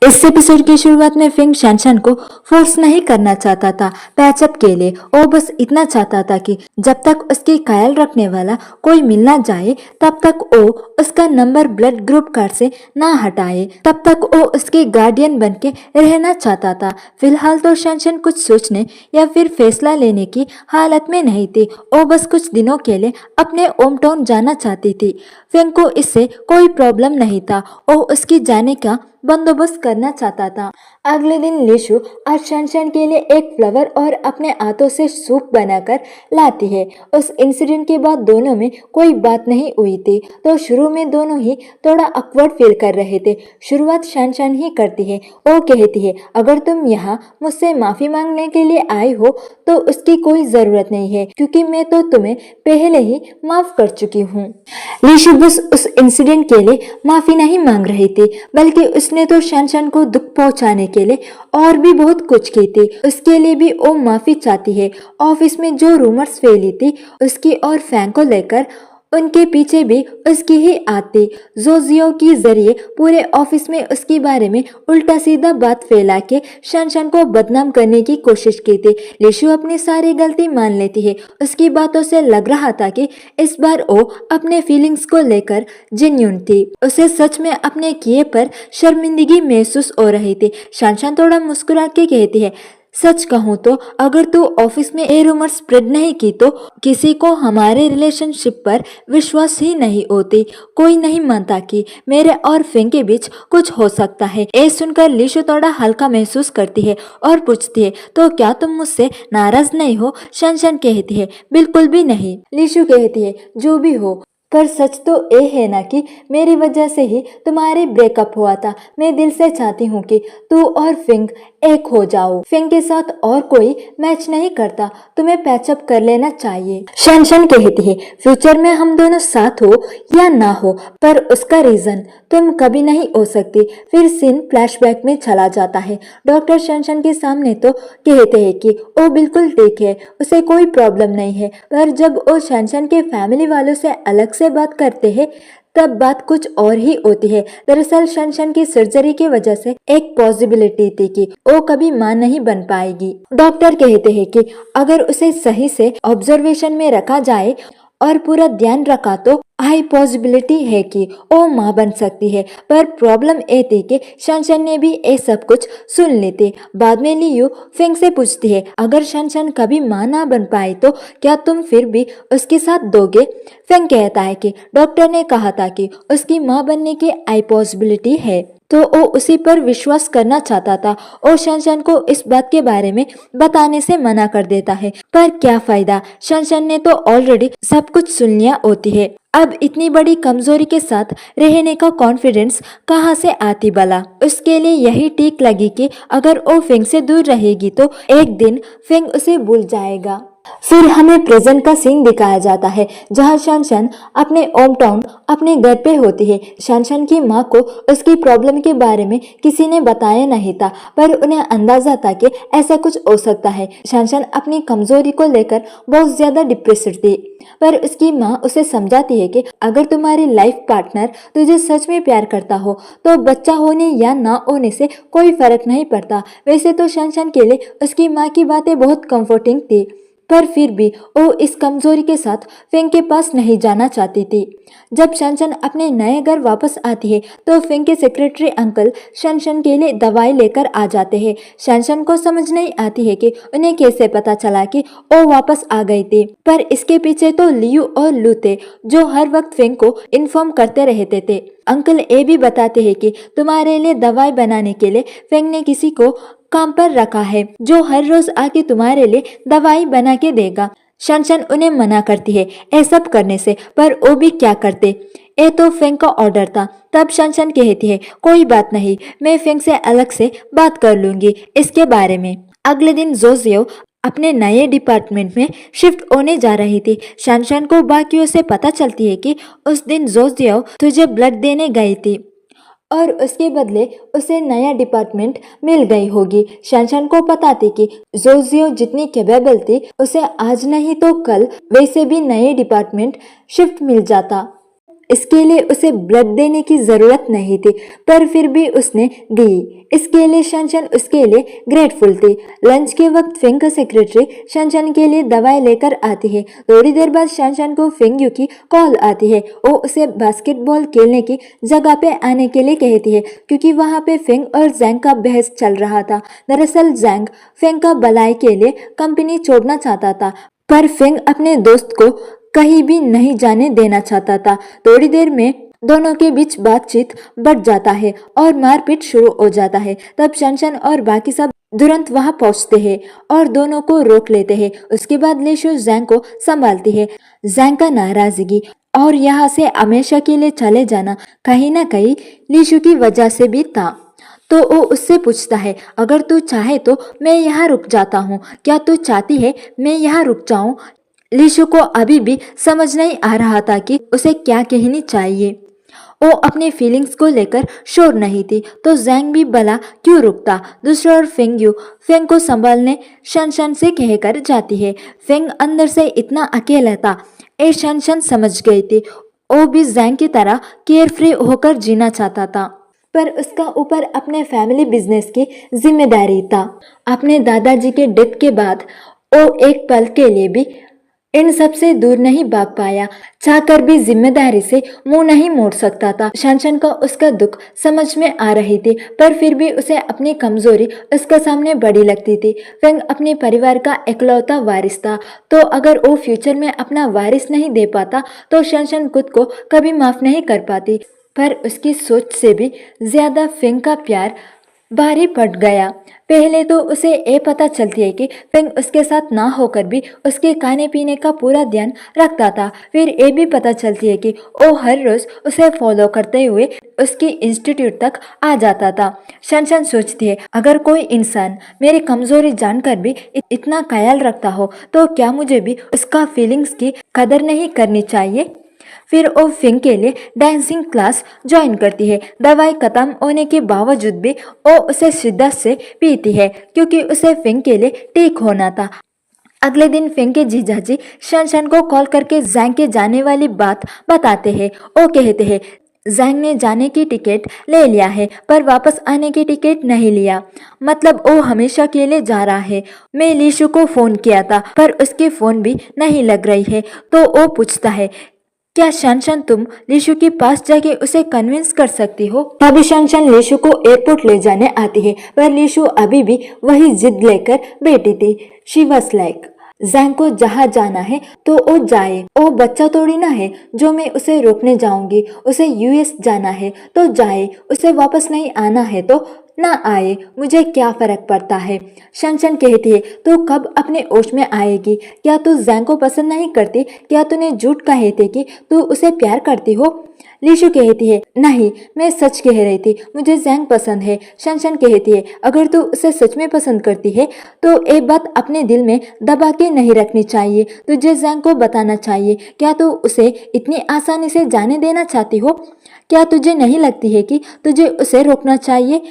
इस एपिसोड की शुरुआत में फिंग शानशान को फोर्स नहीं करना चाहता था पैचअप के लिए। वो बस इतना चाहता था कि जब तक उसकी ख्याल रखने वाला कोई मिल ना जाए तब तक वो उसका नंबर ब्लड ग्रुप कार्ड से ना हटाए, तब तक वो उसके गार्डियन बन के रहना चाहता था। फिलहाल तो शानशान कुछ सोचने या फिर फैसला लेने की हालत में नहीं थी। वो बस कुछ दिनों के लिए अपने होम टाउन जाना चाहती थी। फिंग को इससे कोई प्रॉब्लम नहीं था। वो उसकी जाने का बंदोबस्त करना चाहता था। अगले दिन लिशु आज शानशान के लिए एक फ्लावर और अपने हाथों से सूप बनाकर लाती है। उस इंसिडेंट के बाद दोनों में कोई बात नहीं हुई थी, तो शुरू में दोनों ही थोड़ा अकवर्ड फील कर रहे थे। शुरुआत शानशान ही करती है। वो कहती है, अगर तुम यहाँ मुझसे माफी मांगने के लिए आई हो तो उसकी कोई जरूरत नहीं है, क्योंकि मैं तो तुम्हें पहले ही माफ कर चुकी हूँ। लिशु बस उस इंसिडेंट के लिए माफी नहीं मांग रही थी, बल्कि उसने तो शानशान को दुख पहुंचाने के लिए और भी बहुत कुछ की थी। उसके लिए भी वो माफी चाहती है। ऑफिस में जो रूमर्स फैली थी उसकी और फैंग को लेकर, उनके पीछे भी उसकी ही आती। जोजियो के जरिए पूरे ऑफिस में उसके बारे में उल्टा सीधा बात फैला के शानशान को बदनाम करने की कोशिश की थी। लिशु अपनी सारी गलती मान लेती है। उसकी बातों से लग रहा था कि इस बार वो अपने फीलिंग्स को लेकर जेन्युइन थी। उसे सच में अपने किए पर शर्मिंदगी महसूस हो रही थी। शानशान थोड़ा मुस्कुरा के कहती है, सच कहूँ तो अगर तू ऑफिस में ये रूमर स्प्रेड नहीं की तो किसी को हमारे रिलेशनशिप पर विश्वास ही नहीं होती। कोई नहीं मानता कि मेरे और फिंग के बीच कुछ हो सकता है। ये सुनकर लिशु थोड़ा हल्का महसूस करती है और पूछती है, तो क्या तुम मुझसे नाराज नहीं हो? शानशान कहती है, बिल्कुल भी नहीं। लिशु कहती है, जो भी हो, पर सच तो ये है ना कि मेरी वजह से ही तुम्हारे ब्रेकअप हुआ था। मैं दिल से चाहती हूँ कि तू और फिंग एक हो जाओ। फिंग के साथ और कोई मैच नहीं करता, तुम्हें पैचअप कर लेना चाहिए। शानशान कहती है, फ्यूचर में हम दोनों साथ हो या ना हो, पर उसका रीजन तुम कभी नहीं हो सकती। फिर सीन फ्लैशबैक में चला जाता है। डॉक्टर शानशान के सामने तो कहते हैं कि वो बिल्कुल ठीक है, उसे कोई प्रॉब्लम नहीं है, पर जब वो शानशान के फैमिली वालों से अलग से बात करते हैं तब बात कुछ और ही होती है। दरअसल शानशान की सर्जरी की वजह से एक पॉसिबिलिटी थी कि वो कभी मां नहीं बन पाएगी। डॉक्टर कहते हैं कि अगर उसे सही से ऑब्जर्वेशन में रखा जाए और पूरा ध्यान रखा तो हाई पॉसिबिलिटी है कि वो मां बन सकती है। पर प्रॉब्लम ये थी कि शानशान ने भी ये सब कुछ सुन ली थी। बाद में लियू फिंग से पूछती है, अगर शानशान कभी मां ना बन पाई तो क्या तुम फिर भी उसके साथ दोगे? फिंग कहता है कि डॉक्टर ने कहा था कि उसकी मां बनने की हाई पॉसिबिलिटी है, तो वो उसी पर विश्वास करना चाहता था और शानशान को इस बात के बारे में बताने से मना कर देता है। पर क्या फायदा, शानशान ने तो ऑलरेडी सब कुछ सुन लिया होती है। अब इतनी बड़ी कमजोरी के साथ रहने का कॉन्फिडेंस कहाँ से आती भला? उसके लिए यही ठीक लगी कि अगर वो फिंग से दूर रहेगी तो एक दिन फिंग उसे भूल जाएगा। फिर हमें प्रेजेंट का सीन दिखाया जाता है, जहां शानशान अपने होम टाउन अपने घर पे होती है। शानशान की माँ को उसकी प्रॉब्लम के बारे में किसी ने बताया नहीं था, पर उन्हें अंदाजा था कि ऐसा कुछ हो सकता है। शानशान अपनी कमजोरी को लेकर बहुत ज्यादा डिप्रेस्ड थी, पर उसकी माँ उसे समझाती है कि अगर तुम्हारी लाइफ पार्टनर तुझे सच में प्यार करता हो तो बच्चा होने या ना होने से कोई फर्क नहीं पड़ता। वैसे तो शानशान के लिए उसकी माँ की बातें बहुत कंफर्टिंग थी, पर फिर भी वो इस कमजोरी के साथ फिंग के पास नहीं जाना चाहती थी। जब शानशान अपने नए घर वापस आती है तो फिंग के सेक्रेटरी अंकल शानशान के लिए दवाई लेकर आ जाते हैं। शानशान को समझ नहीं आती है कि उन्हें कैसे पता चला कि वो वापस आ गई थी, पर इसके पीछे तो लियू और लू थे, जो हर वक्त फिंग को इन्फॉर्म करते रहते थे। अंकल ये भी बताते हैं कि तुम्हारे लिए दवाई बनाने के लिए फिंग ने किसी को काम पर रखा है, जो हर रोज आके तुम्हारे लिए दवाई बना के देगा। शानशान उन्हें मना करती है ये सब करने से, पर वो भी क्या करते, ये तो फिंग का ऑर्डर था। तब शानशान कहती है, कोई बात नहीं, मैं फिंग से अलग से बात कर लूंगी इसके बारे में। अगले दिन जोजियो अपने नए डिपार्टमेंट में शिफ्ट होने जा रही थी। शानशान को बाकियों से पता चलती है कि उस दिन जोजियो तुझे ब्लड देने गई थी और उसके बदले उसे नया डिपार्टमेंट मिल गई होगी। शानशान को पता थी कि जोजियो जितनी कैपेबल थी उसे आज नहीं तो कल वैसे भी नए डिपार्टमेंट शिफ्ट मिल जाता। इसके लिए उसे ब्लड देने की जरूरत नहीं थी, पर फिर भी उसने दी। इसके लिए शनशन उसके लिए ग्रेटफुल थी। लंच के वक्त फिंग सेक्रेटरी शनशन के लिए दवाई लेकर आती है। थोड़ी देर बाद शनशन को फिंग यू की कॉल आती है। वो उसे बास्केटबॉल खेलने की जगह पे आने के लिए कहती है, क्योंकि वहां पे फिंग और जैंग का बहस चल रहा था। दरअसल जैंग फिंग का भलाई के लिए कंपनी छोड़ना चाहता था, पर फिंग अपने दोस्त को कहीं भी नहीं जाने देना चाहता था। थोड़ी देर में दोनों के बीच बातचीत बढ़ जाता है और मारपीट शुरू हो जाता है। तब शनशन और बाकी सब तुरंत वहां पहुंचते हैं और दोनों को रोक लेते हैं। उसके बाद लिशु जैंग को संभालती है। जैंग का नाराजगी और यहाँ से हमेशा के लिए चले जाना कहीं ना कहीं लिशु की वजह से भी था। तो वो उससे पूछता है, अगर तू चाहे तो मैं यहाँ रुक जाता हूँ, क्या तू चाहती है मैं यहाँ रुक जाऊँ? लिशु को अभी भी समझ नहीं आ रहा था कि उसे क्या कहनी चाहिए। वो अपने फीलिंग्स को लेकर श्योर नहीं थी, तो जैंग भी भला क्यों रुकता। दूसरी ओर फेंग को संभालने शनशन से कहकर जाती है। फेंग अंदर से इतना अकेला था, ये शनशन समझ गई थी। वो भी जैंग की तरह केयर फ्री होकर जीना चाहता था, पर उसका ऊपर अपने फैमिली बिजनेस की जिम्मेदारी था। अपने दादाजी के डेथ के बाद वो एक पल के लिए भी इन सब से दूर नहीं भाग पाया। चाहकर भी जिम्मेदारी से मुंह नहीं मोड़ सकता था। शनशन को उसका दुख समझ में आ रही थी, पर फिर भी उसे अपनी कमजोरी उसके सामने बड़ी लगती थी। फेंग अपने परिवार का इकलौता वारिस था, तो अगर वो फ्यूचर में अपना वारिस नहीं दे पाता तो शनशन खुद को कभी माफ नहीं कर पाती। पर उसकी सोच से भी ज्यादा फेंग का प्यार भारी पड़ गया। पहले तो उसे ये पता चलती है कि फेंग उसके साथ ना होकर भी उसके खाने पीने का पूरा ध्यान रखता था। फिर ये भी पता चलती है कि वो हर रोज उसे फॉलो करते हुए उसके इंस्टीट्यूट तक आ जाता था। शनशन सोचती है, अगर कोई इंसान मेरी कमजोरी जानकर भी इतना ख्याल रखता हो तो क्या मुझे भी उसका फीलिंग्स की कदर नहीं करनी चाहिए? फिर वो फिंग के लिए डांसिंग क्लास ज्वाइन करती है। दवाई खत्म होने के बावजूद भी वो उसे शिद्दत से पीती है, क्योंकि उसे फिंग के लिए ठीक होना था। अगले दिन फिंग के जीजाजी शनशन को कॉल करके जैंग के जाने वाली बात बताते हैं। वो कहते हैं, जैंग ने जाने की टिकट ले लिया है पर वापस आने की टिकट नहीं लिया, मतलब वो हमेशा के लिए जा रहा है। मैं लीशु को फोन किया था पर उसकी फोन भी नहीं लग रही है। तो वो पूछता है, क्या शनशन तुम लीशु के पास जाके उसे कन्विंस कर सकती हो? तभी शनशन लीशु को एयरपोर्ट ले जाने आती है, पर लीशु अभी भी वही जिद लेकर बैठी थी। शी वाज लाइक, जैंग को जहाँ जाना है तो वो जाए, वो बच्चा थोड़ी ना है जो मैं उसे रोकने जाऊंगी। उसे यूएस जाना है तो जाए, उसे वापस नहीं आना है तो ना आए, मुझे क्या फर्क पड़ता है। शनशन कहती है, तू कब अपने होश में आएगी? क्या तू जैंग को पसंद नहीं करती? क्या तूने झूठ कहे थे कि तू उसे प्यार करती हो? लीशु कहती है, नहीं मैं सच कह रही थी, मुझे जैंग पसंद है। शनशन कहती है, अगर तू उसे सच में पसंद करती है तो एक बात अपने दिल में दबा के नहीं रखनी चाहिए, तुझे जैंग को बताना चाहिए। क्या तू उसे इतनी आसानी से जाने देना चाहती हो? क्या तुझे नहीं लगती है कि तुझे उसे रोकना चाहिए?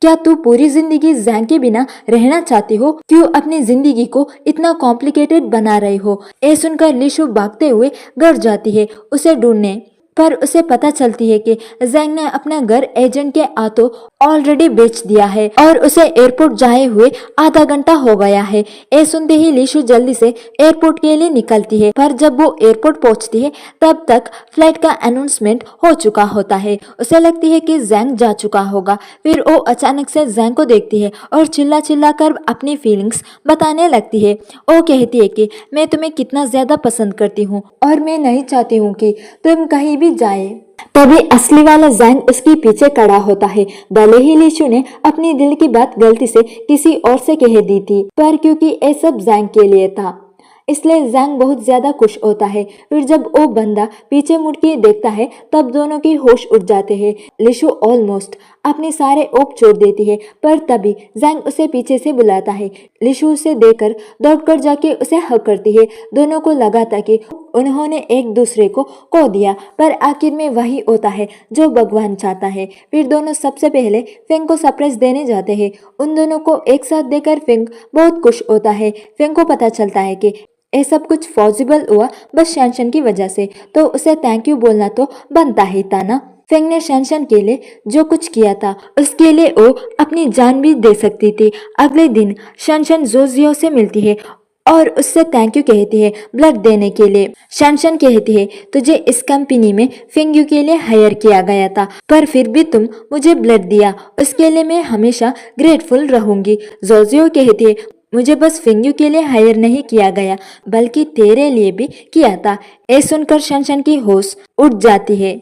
क्या तू पूरी जिंदगी जैंग के बिना रहना चाहती हो? क्यों अपनी जिंदगी को इतना कॉम्प्लिकेटेड बना रही हो? ये सुनकर लीशु भागते हुए घर जाती है उसे ढूंढने, पर उसे पता चलती है कि जैंग ने अपना घर एजेंट के हाथों ऑलरेडी बेच दिया है और उसे एयरपोर्ट जाए हुए आधा घंटा हो गया है। ये सुनते ही लीशु जल्दी से एयरपोर्ट के लिए निकलती है, पर जब वो एयरपोर्ट पहुंचती है तब तक फ्लाइट का अनाउंसमेंट हो चुका होता है। उसे लगती है कि जैंग जा चुका होगा। फिर वो अचानक से जैंग को देखती है और चिल्ला चिल्ला कर अपनी फीलिंग्स बताने लगती है। वो कहती है कि मैं तुम्हें कितना ज्यादा पसंद करती हूँ और मैं नहीं चाहती हूँ कि तुम कहीं भी जाए। तभी असली वाला जैंग उसके पीछे खड़ा होता है। भले ही लीशु ने अपनी दिल की बात गलती से किसी और से कह दी थी, पर क्योंकि ये सब जैंग के लिए था इसलिए जैंग बहुत ज्यादा खुश होता है। फिर जब वो बंदा पीछे मुड़ के देखता है तब दोनों की होश उड़ जाते हैं। लीशु ऑलमोस्ट अपने सारे ओप छोड़ देती है, पर तभी जैंग उसे पीछे से बुलाता है। लीशु उसे देखकर दौड़कर जाके उसे हक करती है। दोनों को लगा था कि उन्होंने एक दूसरे को खो दिया, पर आखिर में वही होता है जो भगवान चाहता है। फिर दोनों सबसे पहले फेंग को सरप्राइज देने जाते हैं। उन दोनों को एक साथ देखकर फेंग बहुत खुश होता है। फेंग को पता चलता है कि ये सब कुछ पॉसिबल हुआ बस शैनशन की वजह से, तो उसे थैंक यू बोलना तो बनता ही था ना। फेंग ने शैनशन के लिए जो कुछ किया था उसके लिए वो अपनी जान भी दे सकती थी। अगले दिन शैनशन जोजियो से मिलती है और उससे थैंक यू कहती है ब्लड देने के लिए। शैनशन कहती है तुझे इस कंपनी में फिंग के लिए हायर किया गया था, पर फिर भी तुम मुझे ब्लड दिया, उसके लिए मैं हमेशा ग्रेटफुल रहूंगी। जोजियो कहती है मुझे बस फिंग के लिए हायर नहीं किया गया बल्कि तेरे लिए भी किया था। ये सुनकर शनशन की होश उड़ जाती है।